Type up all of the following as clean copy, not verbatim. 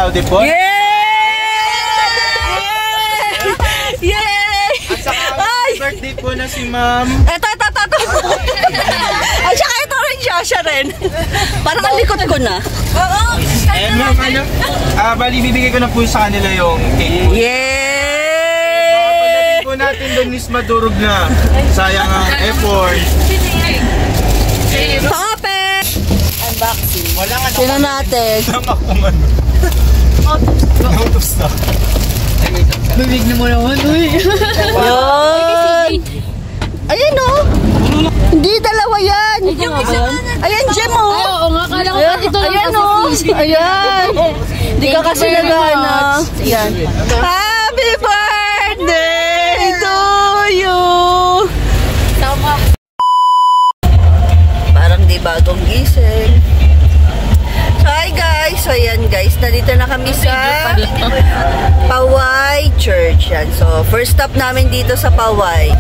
Laude po. Yay! Yay! At saka birthday po na si Ma'am. Ito. Ay, saka ito rin siya rin. Parang ang likod ko na. Oo. And Ma'am, bali bibigay ko na po sa kanila yung cake po. Yay! Pagdating po natin doon is madurog na. Sayang ang effort. Tope! Unboxing. Wala nga Sino natin? Tama kung ano. Out of stock. Bibig na mo naman, uy. Yun! Ayan o! Hindi, dalawa yan! Ayan, Gem o! Oo nga, kala ko ito lang ayan o! Ayan! Hindi ka kasi nagana. Ayan. Happy birthday to you! Parang di bagong gising. So, hi guys! So, ayan guys, nandito na kami sa Paway Church. Yan. So, first stop namin dito sa Paway.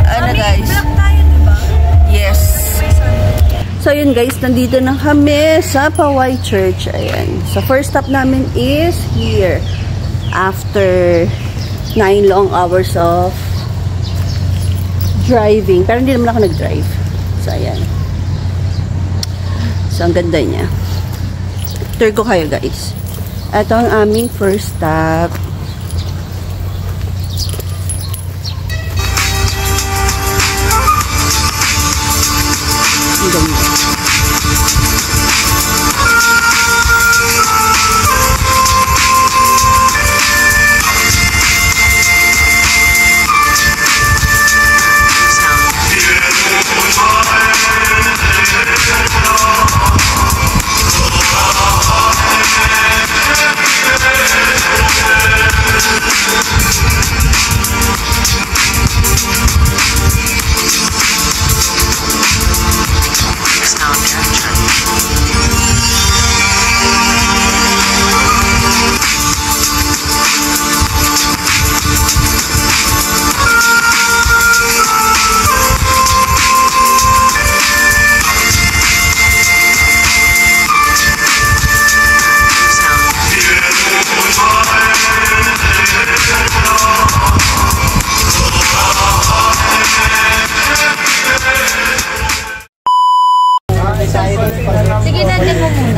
Ano guys? Yes. So, yun guys, nandito na kami sa Paway Church. Ayan. So, first stop namin is here. After 9 long hours of driving. Pero hindi naman ako nag-drive. So, ayan. So, ang ganda niya. Tour ko kayo guys. Ito ang aming first stop. Ang ganda.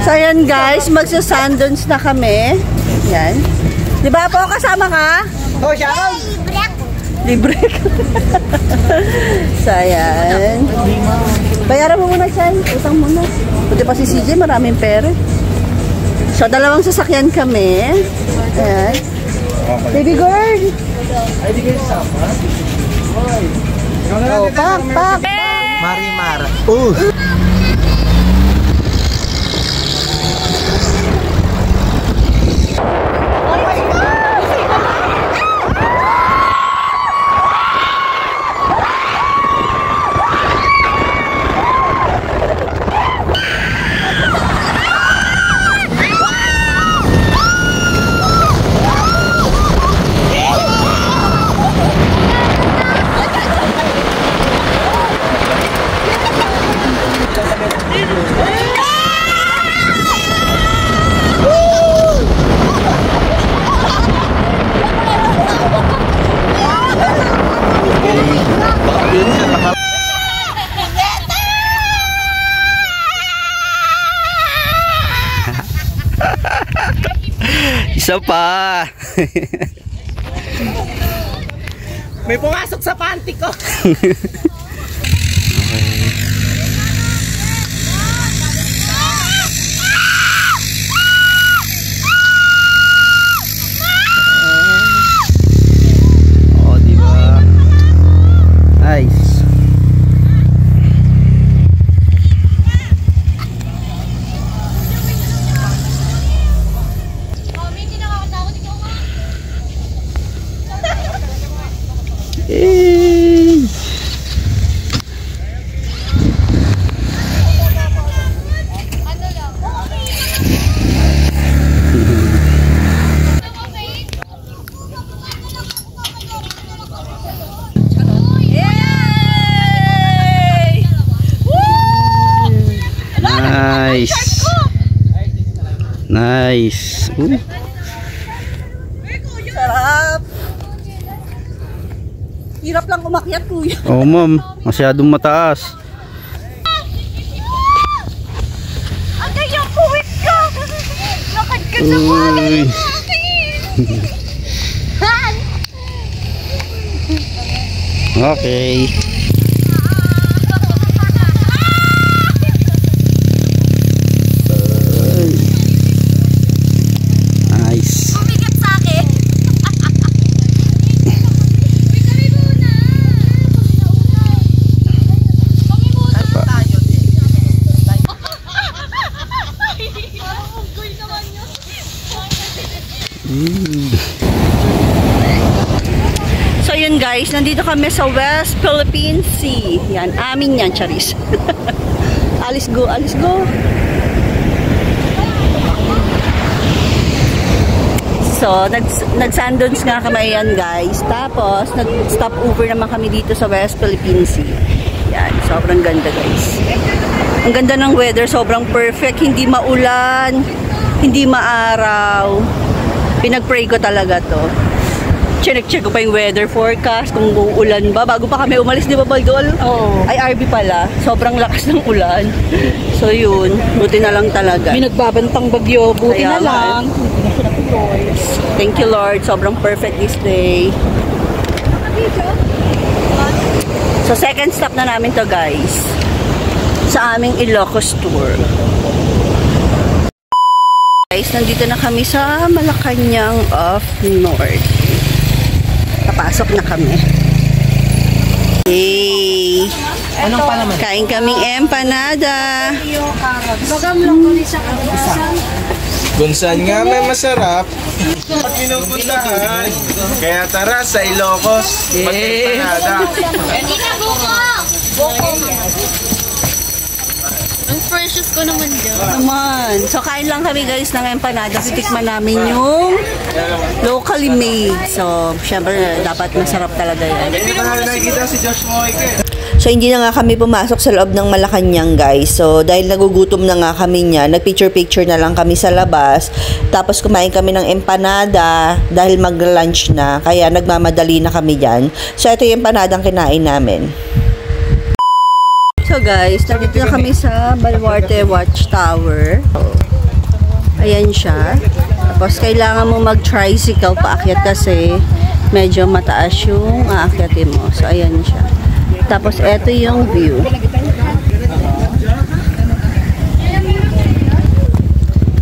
So, ayan guys, magsa-sandons na kami. Yan. Di ba po, kasama ka? Oh, siya! Libre ka. So, ayan. Bayaran mo muna siya. Utang muna. Buti pa si CJ, maraming pera. So, dalawang sasakyan kami. Ayan. Baby girl! Ay, di kayo sama? Oh, pak! Marimar. Isa pa. May pumasok sa panty ko. Oh, diba? Nice. Nice. Sarap. Hirap lang umakyat, kuya. Oo, ma'am. Masyadong mataas. Agay yung puwit ko. Lakad ka sa bagay. Okay. Nice. Bumigat sa akin. So yun guys, nandito kami sa West Philippine Sea. Yan, amin yan, Charis. Alis go, alis go. So, nag-sandons nga kami yan guys. Tapos, nag-stop over naman kami dito sa West Philippine Sea. Yan, sobrang ganda guys. Ang ganda ng weather, sobrang perfect. Hindi maulan, hindi maaraw. Pinag-pray ko talaga to. Check ko pa yung weather forecast, kung uulan ba. Bago pa kami umalis, di ba, Baldol? Oo. Ay, RB pala. Sobrang lakas ng ulan. So, yun. Buti na lang talaga. May nagbabantang bagyo. Buti na lang. Thank you, Lord. Sobrang perfect this day. So, second stop na namin to, guys. Sa aming Ilocos tour. Guys, nandito na kami sa Malacanang of North. Papasok na kami. Hey! Anong palaman? Kain kaming empanada. Kung saan nga may masarap at pinupuntahan. Kaya tara sa Ilocos, mag-empanada. Ang precious ko naman dyan. Naman. So, kain lang kami guys ng empanada. Titikman namin yung locally made. So, syempre, dapat masarap talaga yan. Hindi pa namin nakikita si Josh Moike. So, hindi na nga kami pumasok sa loob ng Malacanang, guys. So, dahil nagugutom na nga kami niya, nag-picture-picture na lang kami sa labas. Tapos, kumain kami ng empanada dahil mag-lunch na. Kaya, nagmamadali na kami dyan. So, ito yung empanadang kinain namin. So, guys, nandito na kami sa Baluarte Watchtower. Ayan siya. Tapos, kailangan mo mag-tricycle paakyat kasi medyo mataas yung aakyatin mo. So, ayan siya. Tapos, eto yung view.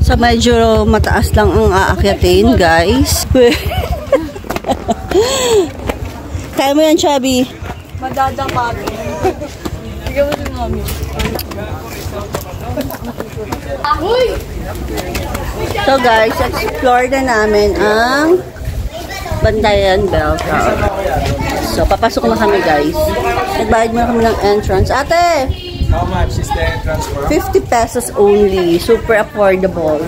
So, medyo mataas lang ang aakyatin, guys. Kaya mo yan, Chubby. Madadapa. Ikaw mo si mami. So, guys, explore na namin ang Bantayan Bell Tower. So, papasok na kami, guys. Nagbayad muna kami ng entrance. Ate! How much is the entrance for? 50 pesos only. Super affordable.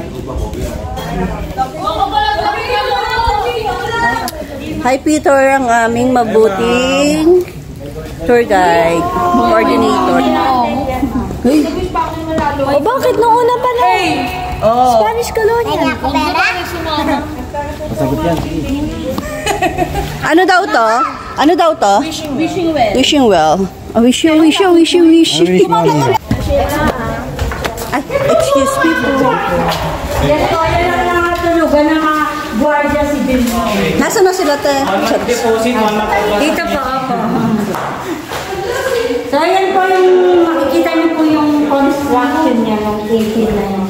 Hi, Peter, ang aming mabuting tour guide, coordinator. Hey. Oh, bakit nung una pa na? Spanish Colonial. Ano daw to? Ano daw to? Wishing well. Wishing well. Oh, wish you. Ay, excuse me po. Nasaan na sila, te? Dito po ako. So, ayan po yung, makikita niyo po yung construction niya, yung 18 na yun.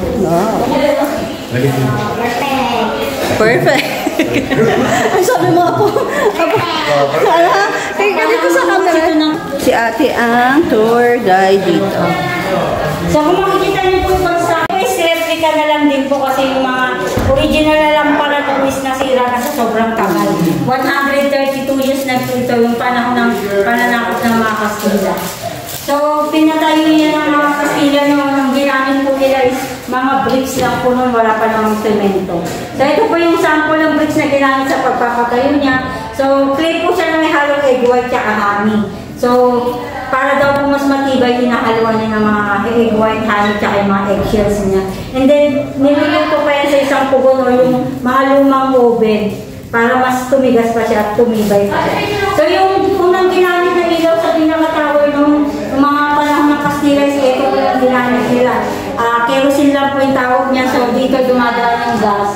Perfect. Ay, sabi mo ako. Ganito sa camera. Si ate ang tour guide dito. So, kung makikita niyo po yung construction, is replica na lang din po kasi yung mga original na lang pala nung is nasira kasi sobrang tagal. 132 years na po ito yung panahon ng pananakot ng mga Kastila. So, pinatayo niya ng mga Kastila nung ginamit po nila is mga bricks lang po nung wala pa namang semento. So, ito po yung sample ng bricks na ginamit sa pagpapatayo niya. So, clay po siya na may halong egg white tsaka honey. So, para daw po mas matibay, hinahaluan niya ng mga egg white, honey, tsaka yung mga eggshells niya. And then, niluluto pa yan sa isang isang pugon o yung mga lumang oven para mas tumigas pa siya at tumibay pa siya. So yung unang ginamit na ilaw sa pinaka-tower nung mga panahon ng Kastila, ito po yung ginamit nila. Kerosene lang po yung tawag niya, so dito dumadaan ng gas.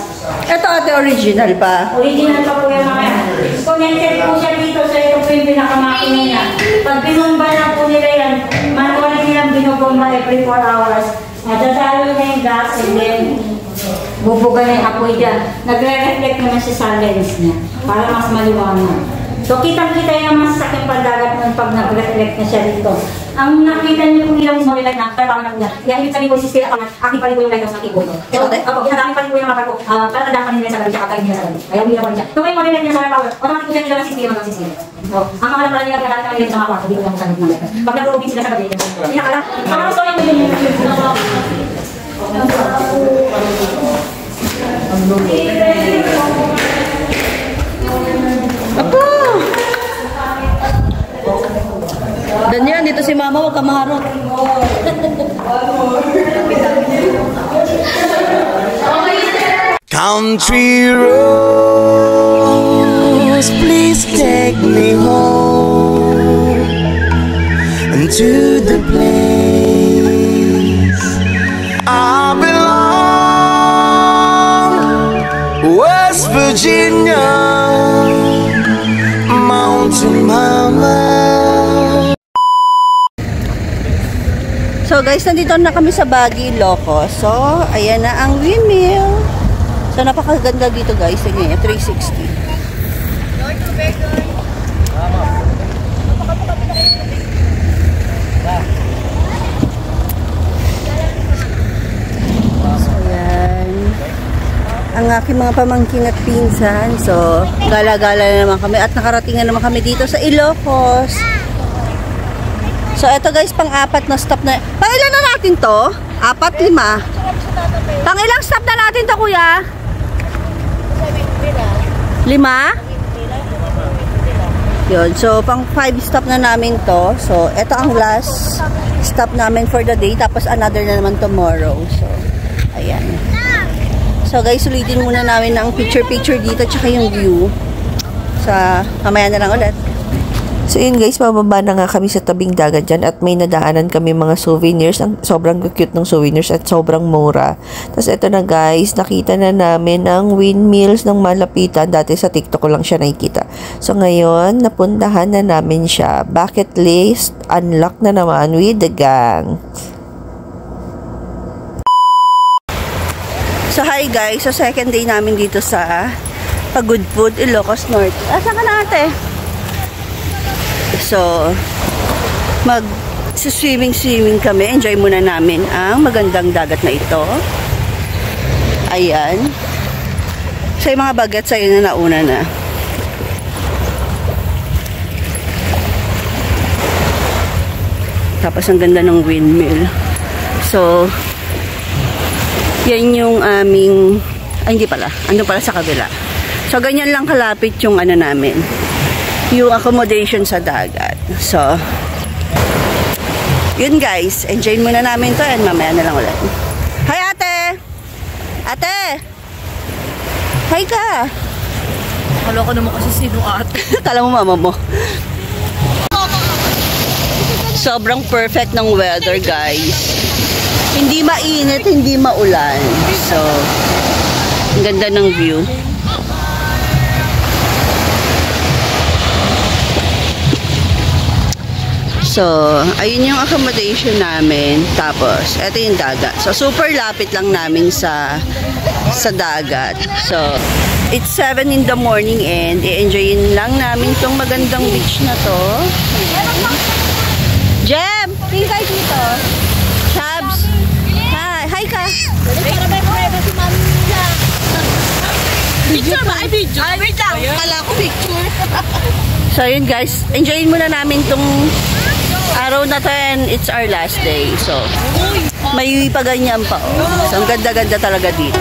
Ito ate, original pa. Original pa po yung mga yan. Connected po siya dito, so ito po yung pinakamakina niya. Pag binumba na po nila yan, manuwali nilang binubomba every 4 hours. Nadadalo na yung gas and then bubuga na yung apoy dyan. Nagre-reflect naman siya sa lens niya para mas maliwanag. So kitang-kita yung masasakit pandagat nun pag nag-reflect na siya dito. Ang nakita niyo kung ilang small light na, parang lang niya. Yan yung sabi ko, sisira ako na, aking pa rin po yung lighthouse ng keyboard. So, ako, ginagamit pa rin po yung mga ko, para nadaan pa rin nila sa gabi, tsaka tayo nila sa gabi. Kaya umilang pa rin siya. So, yung model niya solar power, automatic po siya nila ng sisira hanggang sisira. So, ang mga lang nila ginagamit namin sa mga kwarto, dito lang sa gabi ng lighthouse. Pag nag-roaming sila sa gabi, pinakala. Ang mga story yung model niya. Apo! Ganyan, dito si mama, huwag ka maharot. Country roads, please take me home and to the place I belong, West Virginia, Mountain Mama. So guys, nandito na kami sa Baguio, Ilocos. So, ayan na ang windmill. So, napakaganda dito guys. Tingnan, 360. So, ayan. Ang aking mga pamangkin at pinsan. So, gala-gala na naman kami. At nakarating na naman kami dito sa Ilocos. So, eto guys, pang-apat na stop na. Pang-ilan na natin to? 4, 5. Pang-ilang stop na natin to, kuya? 5? Yun. So, pang-5 stop na namin to. So, eto ang last stop namin for the day. Tapos, another na naman tomorrow. So, ayan. So, guys, ulitin muna namin ang picture-picture dito. Tsaka yung view. Sa, mamaya na lang ulit. So yun guys, mababa na nga kami sa tabing dagat dyan at may nadaanan kami mga souvenirs. Ang sobrang cute ng souvenirs at sobrang mura. Tapos eto na guys, nakita na namin ang windmills ng malapitan. Dati sa TikTok ko lang siya nakikita. So ngayon, napuntahan na namin siya. Bucket list, unlock na naman with the gang. So hi guys, so second day namin dito sa Pagudpud, Ilocos Norte. Saan ka na ate? So, mag-swimming kami. Enjoy muna namin ang magandang dagat na ito. Ayan. So, yung mga bagets sa'yo na nauna na. Tapos, ang ganda ng windmill. So, yan yung aming... Ay, hindi pala. Ando pala sa kabila. So, ganyan lang kalapit yung ano namin. Yung accommodation sa dagat. So, yun guys. Enjoy muna namin to and mamaya na lang ulit. Hi ate! Ate! Hi ka! Kala ko naman kasi sino ate. Kala mo mama mo. Sobrang perfect ng weather guys. Hindi mainit, hindi maulan. So, ang ganda ng view. So, ayun yung accommodation namin. Tapos, eto yung dagat. So, super lapit lang namin sa dagat. So, it's 7 in the morning and i-enjoyin lang namin tong magandang beach na to. Jem! Tingin kayo dito. Shabs! Hi! Hi ka! Picture ba? Ay, video. Ay, wait lang. Kala ko picture. So, yun guys. Enjoyin muna namin tong araw na to and it's our last day. So, may paganyan pa. Oh. So, ang ganda-ganda talaga dito.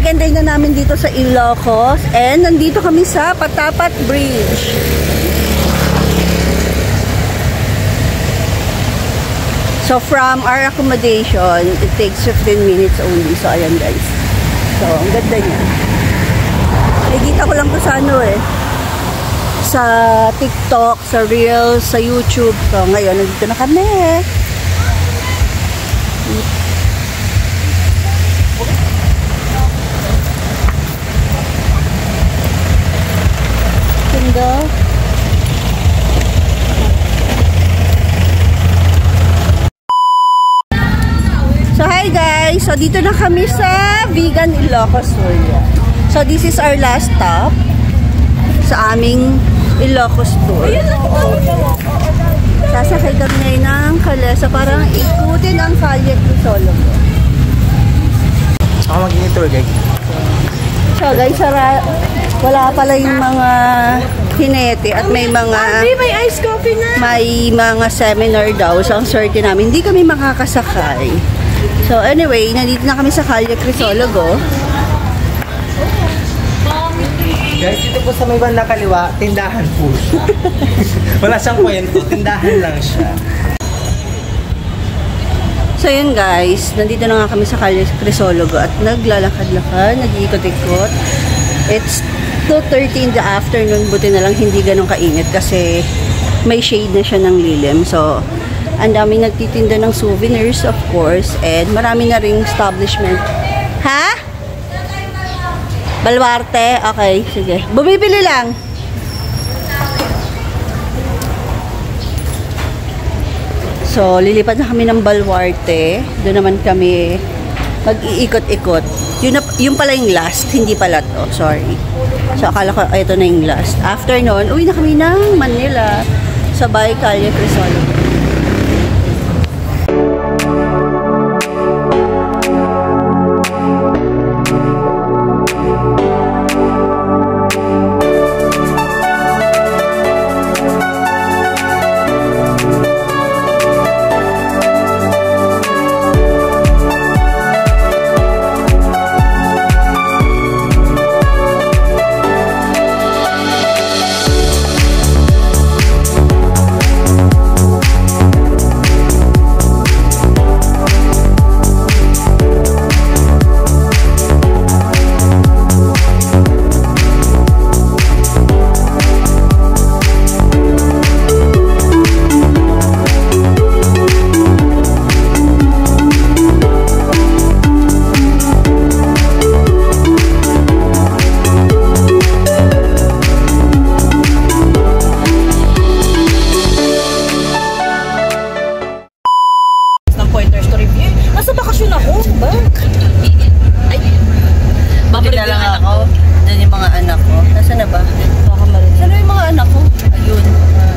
second day na namin dito sa Ilocos and nandito kami sa Patapat Bridge. So from our accommodation, it takes 15 minutes only. So ayan guys. So ang ganda niya. Nakikita ko lang to sa ano eh. Sa TikTok, sa Reels, sa YouTube. So ngayon, nandito na kami. Ganda. So hi guys, so dito na kami sa Vegan Ilocos Sur. So this is our last stop sa aming Ilocos tour. Sasakay kami ng kalesa parang ikutin ang Calle Crisologo. Ako magiging tour guide. So guys, wala pala yung mga hinete at may mga May ice coffee na. may mga seminar daw. So ang swerte namin, hindi kami makakasakay. So anyway, nandito na kami sa Calle Crisologo. Guys, dito po sa may banda kaliwa, tindahan po siya. Wala siyang kwento, tindahan lang siya. So yun guys, nandito na nga kami sa Calle Crisologo at naglalakad-lakad, nag-iikot-ikot. It's 2:30 in the afternoon, buti na lang hindi ganun kainit kasi may shade na siya ng lilim. So, ang daming nagtitinda ng souvenirs of course and marami na ring establishment. Ha? Baluarte? Okay, sige. Bumibili lang. So, lilipat na kami ng Baluarte. Doon naman kami mag-iikot-ikot. Yun pala yung last, hindi pala to. Sorry. So, akala ko ito na yung last. After nun, uwi na kami ng Manila sa Calle Crisologo.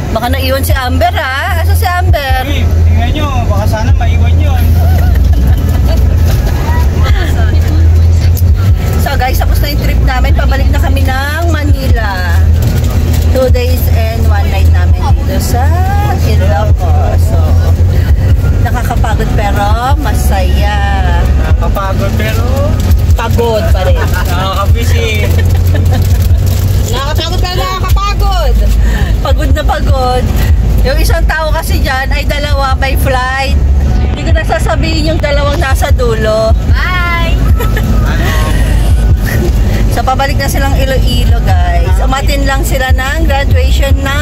Baka naiwan si Amber ha? Asa si Amber? Hey, tingnan nyo, baka sana maiwan yun. So guys, tapos na yung trip namin. Pabalik na kami ng Manila. 2 days and 1 night namin dito sa Ilocos. So, nakakapagod pero masaya. Nakakapagod pero pagod pa rin. nakaka-busy. Nakakapagod pero nakakapagod. Pagod na pagod. Yung isang tao kasi dyan ay dalawa by flight. Hindi ko nasasabihin yung dalawang nasa dulo. Bye! So, pabalik na silang Iloilo, guys. Umatin lang sila ng graduation na